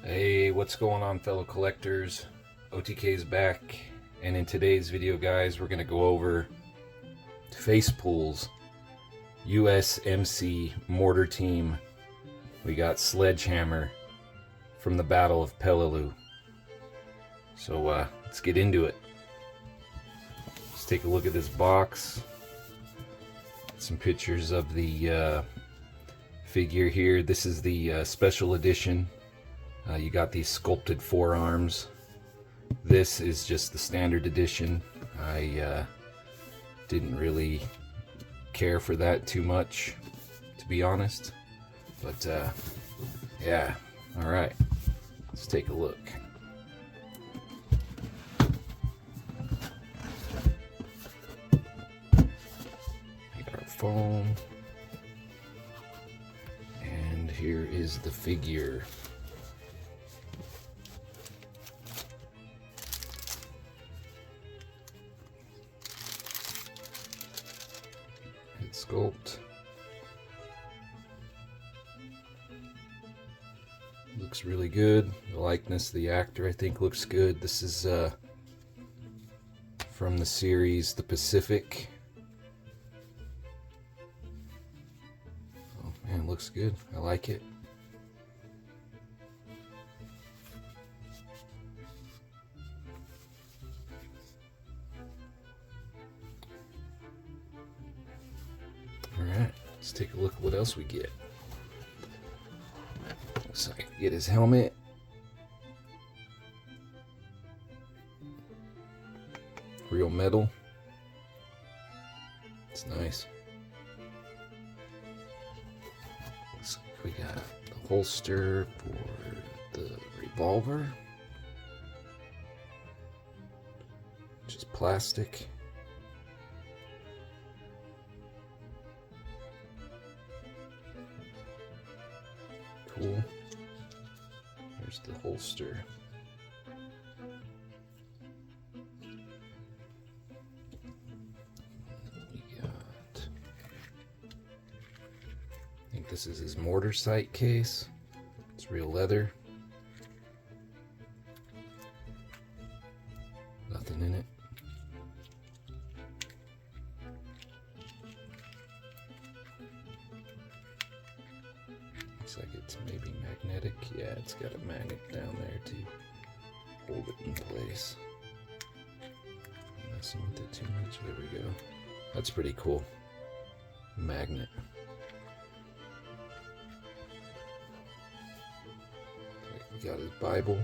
Hey, what's going on, fellow collectors? OTK's back, and in today's video, guys, we're going to go over FacePool's U.S.M.C. Mortar team. We got Sledgehammer from the Battle of Peleliu. So let's get into it. Let's take a look at this box. Some pictures of the figure here. This is the special edition. You got these sculpted forearms. This is just the standard edition. I didn't really care for that too much, to be honest. But yeah, all right, let's take a look. We got our foam, and here is the figure. Sculpt. Looks really good. The likeness of the actor, I think, looks good. This is from the series The Pacific. Oh man, it looks good. I like it. Alright, let's take a look at what else we get. Looks like we get his helmet. Real metal. It's nice. Looks like we got the holster for the revolver. Just plastic. Cool. There's the holster. We got, I think this is his mortar sight case. It's real leather. Nothing in it. Looks like it's maybe magnetic. Yeah, it's got a magnet down there to hold it in place. Messing with it too much. There we go. That's pretty cool. Magnet. We got his Bible.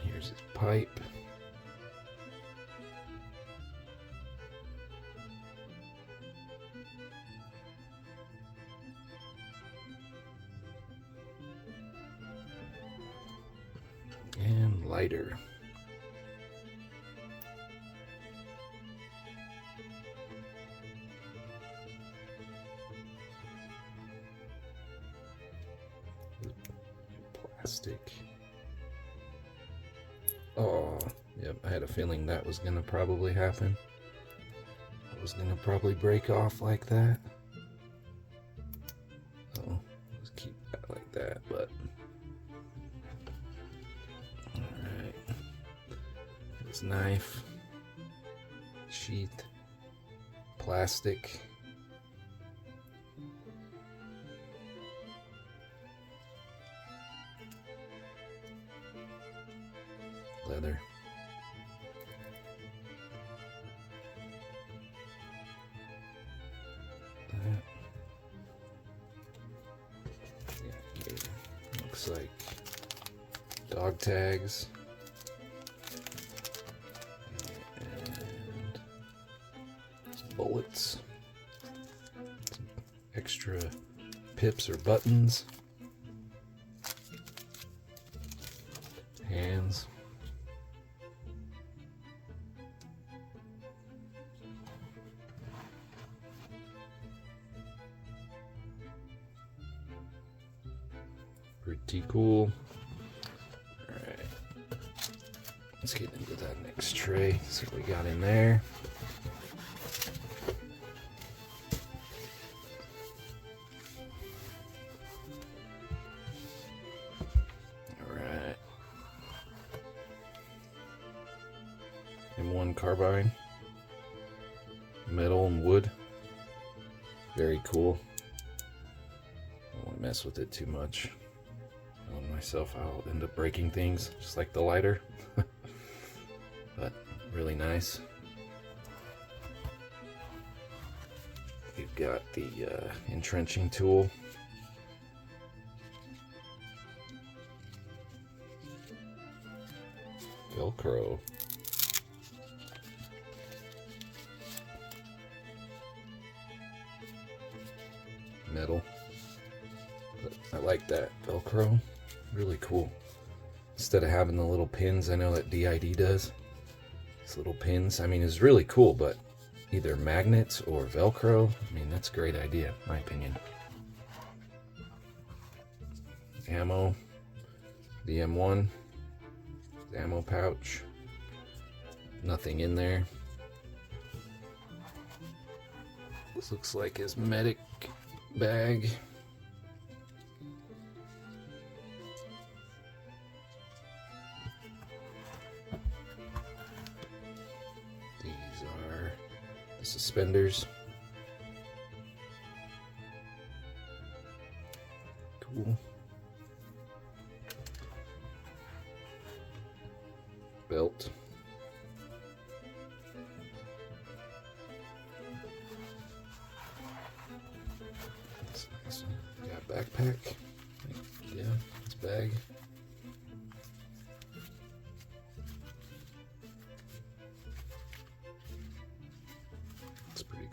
Here's his pipe. And lighter. Plastic. Oh, yep, I had a feeling that was gonna probably happen. It was gonna probably break off like that. Oh, let's keep that like that, but alright. His knife, sheath, plastic. Leather. That. Yeah, looks like dog tags. And some bullets. Some extra pips or buttons. Hands. Pretty cool. Alright. Let's get into that next tray. See what we got in there. Alright. M1 carbine. Metal and wood. Very cool. Don't want to mess with it too much. Knowing myself, I'll end up breaking things, just like the lighter. But really nice. You've got the entrenching tool. Velcro. Metal. But I like that Velcro. Really cool. Instead of having the little pins, I know that DID does. These little pins, I mean, it's really cool, but either magnets or Velcro, I mean, that's a great idea, in my opinion. Ammo, the M1, the ammo pouch, nothing in there. This looks like his medic bag. Suspenders. Cool. Belt. That's nice. Got a backpack. Yeah, it's a bag.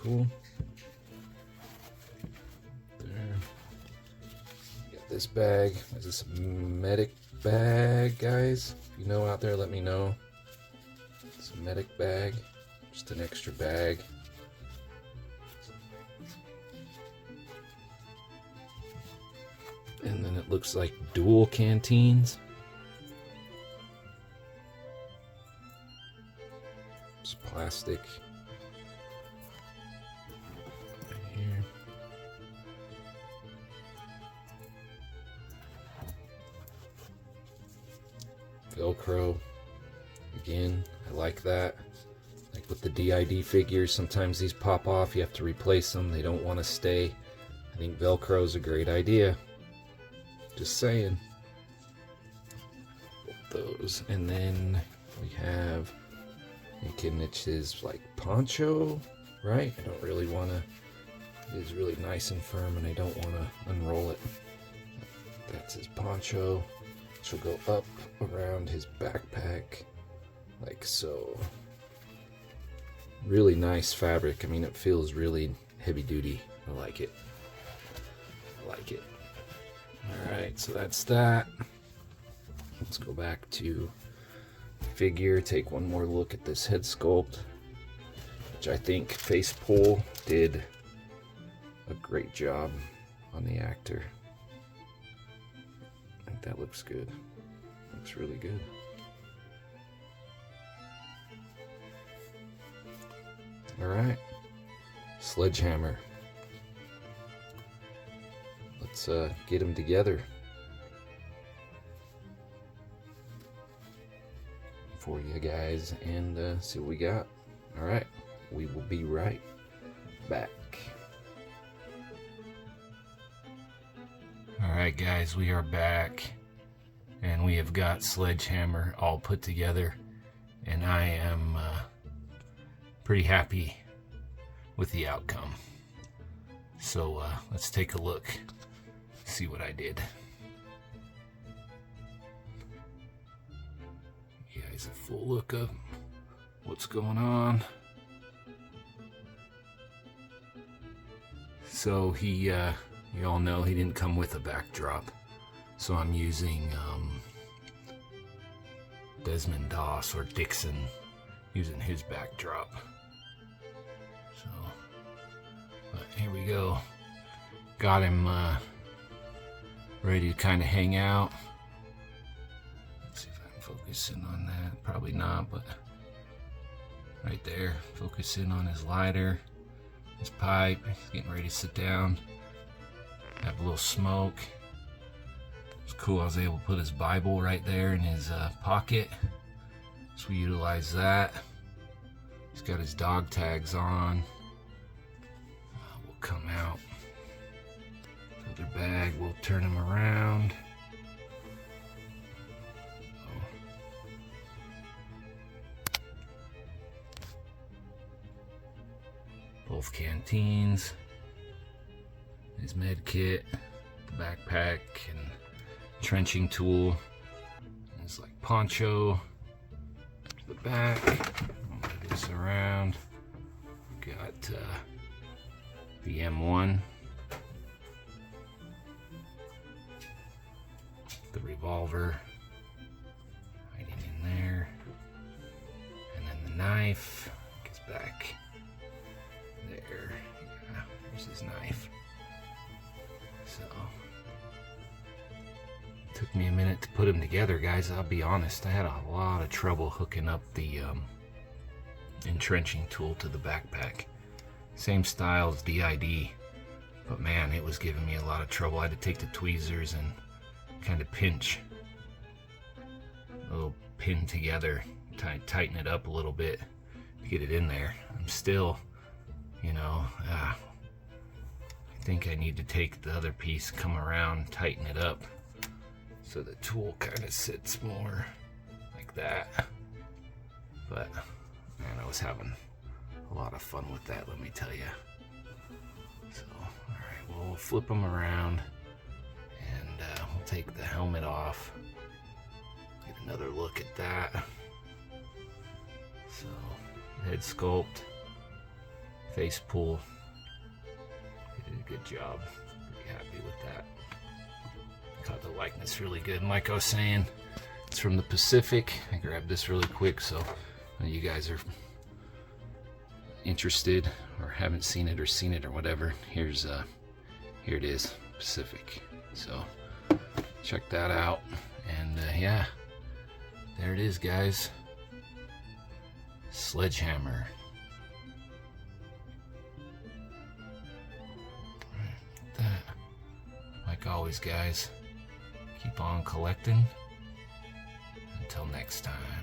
Cool. There. Got this bag. Is this a medic bag, guys? If you know out there, let me know. It's a medic bag. Just an extra bag. And then it looks like dual canteens. It's plastic. Velcro, again, I like that. Like with the DID figures, sometimes these pop off, you have to replace them, they don't want to stay. I think Velcro is a great idea. Just saying. Those, and then we have, it's his like poncho, right? I don't really want to, it is really nice and firm and I don't want to unroll it. That's his poncho. Which will go up around his backpack, like so. Really nice fabric. I mean, it feels really heavy duty. I like it. I like it. Alright, so that's that. Let's go back to figure, take one more look at this head sculpt, which I think FacePool did a great job on the actor. I think that looks good. Looks really good. Alright. Sledgehammer. Let's get them together for you guys and see what we got. Alright. We will be right back. Alright guys, we are back and we have got Sledgehammer all put together and I am pretty happy with the outcome. So let's take a look, see what I did. You guys a full look of what's going on. So he you all know he didn't come with a backdrop, so I'm using Desmond Doss or Dixon, using his backdrop. So, but here we go. Got him ready to kind of hang out. Let's see if I can Focus in on that. Probably not, but right there. Focus in on his lighter, his pipe. He's getting ready to sit down. Have a little smoke. It's cool. I was able to put his Bible right there in his pocket. So we utilize that. He's got his dog tags on. We'll come out. Filter bag. We'll turn him around. Both canteens, his med kit, the backpack, and trenching tool, and his like poncho, the back. I'll move this around. Got the M1, the revolver hiding in there, and then the knife gets back. There, yeah, there's his knife. So, it took me a minute to put them together, guys. I'll be honest, I had a lot of trouble hooking up the entrenching tool to the backpack. Same style as DID, but man, it was giving me a lot of trouble. I had to take the tweezers and kind of pinch, a little pin together, tighten it up a little bit to get it in there. I'm still, you know, I think I need to take the other piece, come around, tighten it up so the tool kind of sits more like that. But man, I was having a lot of fun with that, let me tell you. So, alright, well, we'll flip them around and we'll take the helmet off, get another look at that. So, head sculpt. FacePool, they did a good job. Pretty happy with that. Caught the likeness really good. And like I was saying, it's from the Pacific. I grabbed this really quick, so you guys are interested or haven't seen it or whatever. Here it is, Pacific. So check that out. And yeah, there it is, guys. Sledgehammer. Like always, guys, keep on collecting. Until next time.